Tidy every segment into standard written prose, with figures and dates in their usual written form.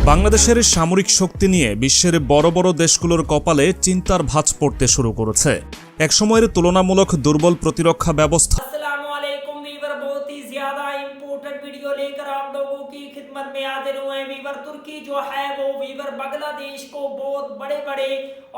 বাংলাদেশের সামরিক শক্তি নিয়ে বিশ্বের বড় বড় দেশগুলোর কপালে চিন্তার ভাঁজ পড়তে শুরু করেছে। একসময়ের তুলনামূলক দুর্বল প্রতিরক্ষা ব্যবস্থা वीडियो लेकर आप लोगों की खिदमत में हाजिर हुए हैं। वीवर तुर्की जो है वो वीवर बांग्लादेश को बहुत बड़े बड़े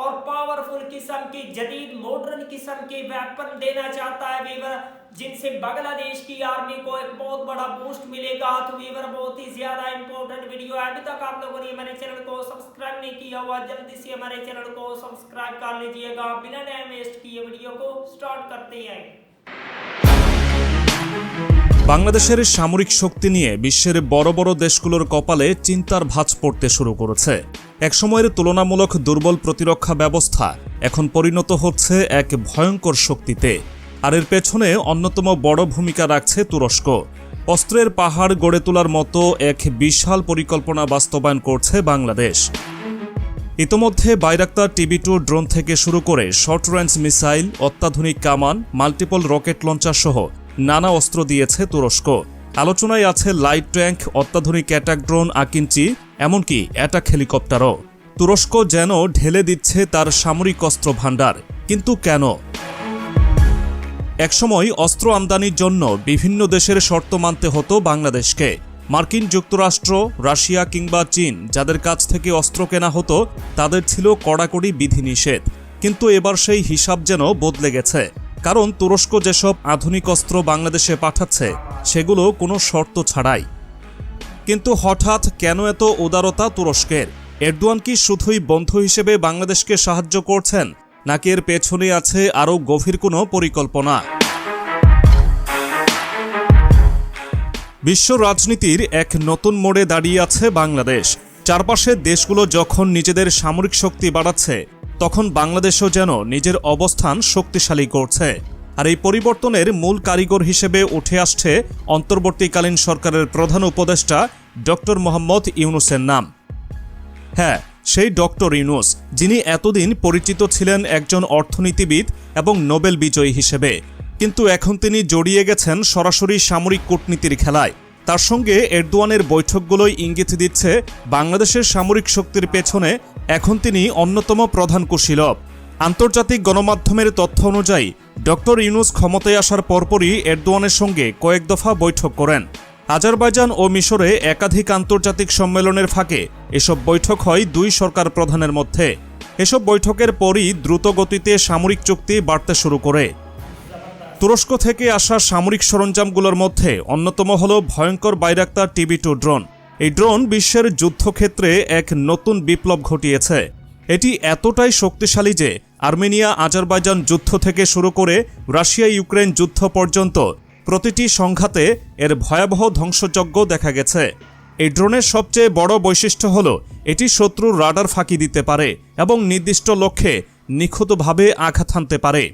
और पावरफुल किस्म की जदीद मॉडर्न किस्म के वेपन देना चाहता है वीवर, जिनसे बांग्लादेश की आर्मी को एक बहुत बड़ा बूस्ट मिलेगा। तो वीवर बहुत ही ज्यादा इंपॉर्टेंट वीडियो है। अभी तक आप लोगों ने हमारे चैनल को सब्सक्राइब नहीं किया हुआ, जल्दी से हमारे चैनल को सब्सक्राइब कर लीजिएगा। बिना टाइम वेस्ट किए वीडियो को स्टार्ट करते हैं। বাংলাদেশের সামরিক শক্তি নিয়ে বিশ্বের বড় বড় দেশগুলোর কপালে চিন্তার ভাঁজ পড়তে শুরু করেছে। একসময়ের তুলনামূলক দুর্বল প্রতিরক্ষা ব্যবস্থা এখন পরিণত হচ্ছে এক ভয়ঙ্কর শক্তিতে, আর এর পেছনে অন্যতম বড় ভূমিকা রাখছে তুরস্ক। অস্ত্রের পাহাড় গড়ে তোলার মতো এক বিশাল পরিকল্পনা বাস্তবায়ন করছে বাংলাদেশ। ইতোমধ্যে বাইরাক্তার TB2 ড্রোন থেকে শুরু করে শর্ট রেঞ্জ মিসাইল, অত্যাধুনিক কামান, মাল্টিপল রকেট লঞ্চার সহ নানা অস্ত্র দিয়েছে তুরস্ক। আলোচনায় আছে লাইট ট্যাঙ্ক, অত্যাধুনিক অ্যাটাক ড্রোন আকিঞ্চি, এমনকি অ্যাটাক হেলিকপ্টারও। তুরস্ক যেন ঢেলে দিচ্ছে তার সামরিক অস্ত্র ভাণ্ডার। কিন্তু কেন? একসময় অস্ত্র আমদানির জন্য বিভিন্ন দেশের শর্ত মানতে হতো বাংলাদেশকে। মার্কিন যুক্তরাষ্ট্র, রাশিয়া কিংবা চীন যাদের কাছ থেকে অস্ত্র কেনা হতো তাদের ছিল কড়াকড়ি বিধিনিষেধ। কিন্তু এবার সেই হিসাব যেন বদলে গেছে, কারণ তুরস্ক যেসব আধুনিক অস্ত্র বাংলাদেশে পাঠাচ্ছে সেগুলো কোনো শর্ত ছাড়াই। কিন্তু হঠাৎ কেন এত উদারতা তুরস্কের? এরদোয়ান কি শুধুই বন্ধু হিসেবে বাংলাদেশকে সাহায্য করছেন, নাকি এর পেছনে আছে আরও গভীর কোনো পরিকল্পনা? বিশ্ব রাজনীতির এক নতুন মোড়ে দাঁড়িয়ে আছে বাংলাদেশ। চারপাশের দেশগুলো যখন নিজেদের সামরিক শক্তি বাড়াচ্ছে, তখন বাংলাদেশও যেন নিজের অবস্থান শক্তিশালী করছে। আর এই পরিবর্তনের মূল কারিগর হিসেবে উঠে আসছে অন্তর্বর্তীকালীন সরকারের প্রধান উপদেষ্টা ডক্টর মোহাম্মদ ইউনূসের নাম। হ্যাঁ, সেই ডক্টর ইউনূস, যিনি এতদিন পরিচিত ছিলেন একজন অর্থনীতিবিদ এবং নোবেল বিজয়ী হিসেবে, কিন্তু এখন তিনি জড়িয়ে গেছেন সরাসরি সামরিক কূটনীতির খেলায়। তার সঙ্গে এরদোয়ানের বৈঠকগুলোই ইঙ্গিত দিচ্ছে বাংলাদেশের সামরিক শক্তির পেছনে এখন তিনি অন্যতম প্রধান কুশীলব। আন্তর্জাতিক গণমাধ্যমের তথ্য অনুযায়ী ডক্টর ইউনূস ক্ষমতায় আসার পরপরই এরদোয়ানের সঙ্গে কয়েক দফা বৈঠক করেন। আজারবাইজান ও মিশরে একাধিক আন্তর্জাতিক সম্মেলনের ফাঁকে এসব বৈঠক হয় দুই সরকার প্রধানের মধ্যে। এসব বৈঠকের পরই দ্রুত গতিতে সামরিক চুক্তি বাড়তে শুরু করে। তুরস্ক থেকে আসা সামরিক সরঞ্জামগুলোর মধ্যে অন্যতম হল ভয়ঙ্কর বাইরাক্তার TB2 ড্রোন। এই ড্রোন বিশ্বের যুদ্ধক্ষেত্রে এক নতুন বিপ্লব ঘটিয়েছে। এটি এতটাই শক্তিশালী যে আর্মেনিয়া আজারবাইজান যুদ্ধ থেকে শুরু করে রাশিয়া ইউক্রেন যুদ্ধ পর্যন্ত প্রতিটি সংঘাতে এর ভয়াবহ ধ্বংসযজ্ঞ দেখা গেছে। এই ড্রোনের সবচেয়ে বড় বৈশিষ্ট্য হল এটি শত্রুর রাডার ফাঁকি দিতে পারে এবং নির্দিষ্ট লক্ষ্যে নিখুঁতভাবে আঘাত হানতে পারে।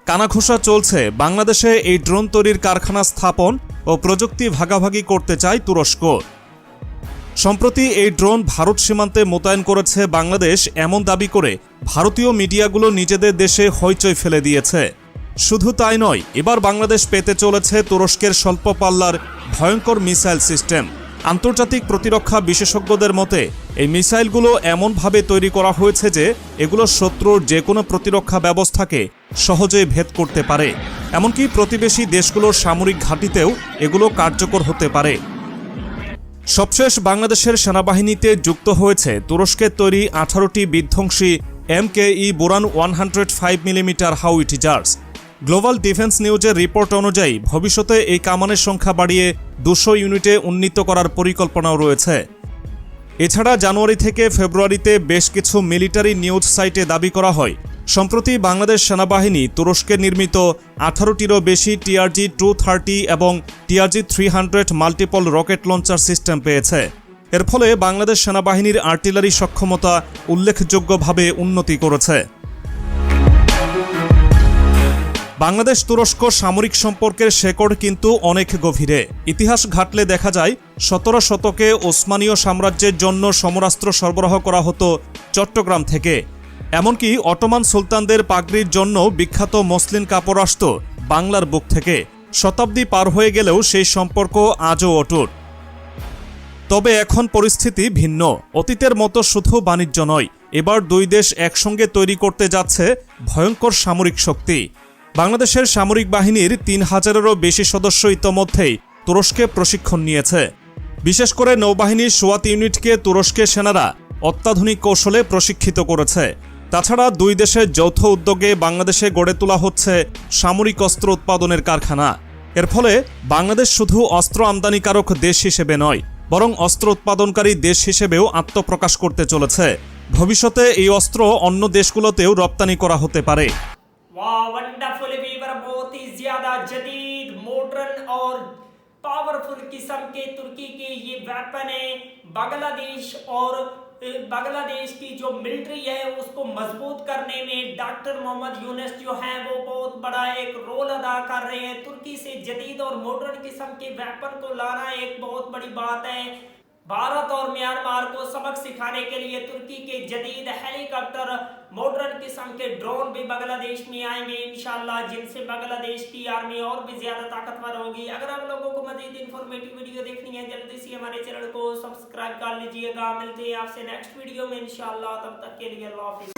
কানাঘুষা চলছে বাংলাদেশে এই ড্রোন তৈরির কারখানা স্থাপন ও প্রযুক্তি ভাগাভাগি করতে চায় তুরস্ক। সম্প্রতি এই ড্রোন ভারত সীমান্তে মোতায়েন করেছে বাংলাদেশ, এমন দাবি করে ভারতীয় মিডিয়াগুলো নিজেদের দেশে হইচই ফেলে দিয়েছে। শুধু তাই নয়, এবার বাংলাদেশ পেতে চলেছে তুরস্কের স্বল্প পাল্লার ভয়ঙ্কর মিসাইল সিস্টেম। আন্তর্জাতিক প্রতিরক্ষা বিশেষজ্ঞদের মতে এই মিসাইলগুলো এমনভাবে তৈরি করা হয়েছে যে এগুলো শত্রুর যে কোনো প্রতিরক্ষা ব্যবস্থাকে সহজেই ভেদ করতে পারে। এমনকি প্রতিবেশী দেশগুলোর সামরিক ঘাঁটিতেও এগুলো কার্যকর হতে পারে। সবশেষ বাংলাদেশের সেনাবাহিনীতে যুক্ত হয়েছে তুরস্কের তৈরি 18টি বিধ্বংসী MKE বুরান 105mm হাউইটজার্স। গ্লোবাল ডিফেন্স নিউজের রিপোর্ট অনুযায়ী ভবিষ্যতে এই কামানের সংখ্যা বাড়িয়ে 200 ইউনিটে উন্নীত করার পরিকল্পনাও রয়েছে। এছাড়া জানুয়ারি থেকে ফেব্রুয়ারিতে বেশ কিছু মিলিটারি নিউজ সাইটে দাবি করা হয় সম্প্রতি বাংলাদেশ সেনাবাহিনী তুরস্কের নির্মিত 18টিরও বেশি TRG-230 এবং TRG-300 multiple rocket launcher system পেয়েছে। এর ফলে বাংলাদেশ সেনাবাহিনীর আর্টিলারি সক্ষমতা উল্লেখযোগ্যভাবে উন্নতি করেছে। বাংলাদেশ তুরস্ক সামরিক সম্পর্কের শেকড় কিন্তু অনেক গভীরে। ইতিহাস ঘাটলে দেখা যায় 17 শতকে ওসমানীয় সাম্রাজ্যের জন্য সমরাস্ত্র সরবরাহ করা হতো চট্টগ্রাম থেকে। এমনকি অটোমান সুলতানদের পাগড়ির জন্য বিখ্যাত মসলিন কাপড় আসত বাংলার বুক থেকে। শতাব্দী পার হয়ে গেলেও সেই সম্পর্ক আজও অটুট। তবে এখন পরিস্থিতি ভিন্ন। অতীতের মতো শুধু বাণিজ্য নয়, এবার দুই দেশ একসঙ্গে তৈরি করতে যাচ্ছে ভয়ঙ্কর সামরিক শক্তি। বাংলাদেশের সামরিক বাহিনীর ৩,০০০-এরও বেশি সদস্য ইতোমধ্যেই তুরস্কে প্রশিক্ষণ নিয়েছে। বিশেষ করে নৌবাহিনীর সোয়াত ইউনিটকে তুরস্কের সেনারা অত্যাধুনিক কৌশলে প্রশিক্ষিত করেছে। তাছাড়া দুই দেশের যৌথ উদ্যোগে বাংলাদেশে গড়ে তোলা হচ্ছে সামরিক অস্ত্র উৎপাদনের কারখানা। এর ফলে বাংলাদেশ শুধু অস্ত্র আমদানিকারক দেশ হিসেবে নয়, বরং অস্ত্র উৎপাদনকারী দেশ হিসেবেও আত্মপ্রকাশ করতে চলেছে। ভবিষ্যতে এই অস্ত্র অন্য দেশগুলোতেও রপ্তানি করা হতে পারে। वाह वंडरफुल वीवर, बहुत ही ज्यादा जदीद मॉडर्न और पावरफुल किस्म के तुर्की के ये वेपन है। बांग्लादेश की जो मिलिट्री है उसको मजबूत करने में डॉक्टर मोहम्मद यूनुस जो है वो बहुत बड़ा एक रोल अदा कर रहे हैं। तुर्की से जदीद और मॉडर्न किस्म के वेपन को लाना एक बहुत बड़ी बात है। भारत और म्यांमार को सबक सिखाने के लिए तुर्की के जदीद हेलीकॉप्टर, मॉडर्न किस्म के ड्रोन भी बांग्लादेश में आएंगे इंशाल्लाह, जिनसे बांग्लादेश की आर्मी और भी ज्यादा ताकतवर होगी। अगर आप लोगों को मजीद इंफॉर्मेटिव वीडियो देखनी है जल्दी से हमारे चैनल को सब्सक्राइब कर लीजिएगा। मिलते हैं आपसे नेक्स्ट वीडियो में इंशाल्लाह, तब तक के लिए अल्लाह हाफिज़।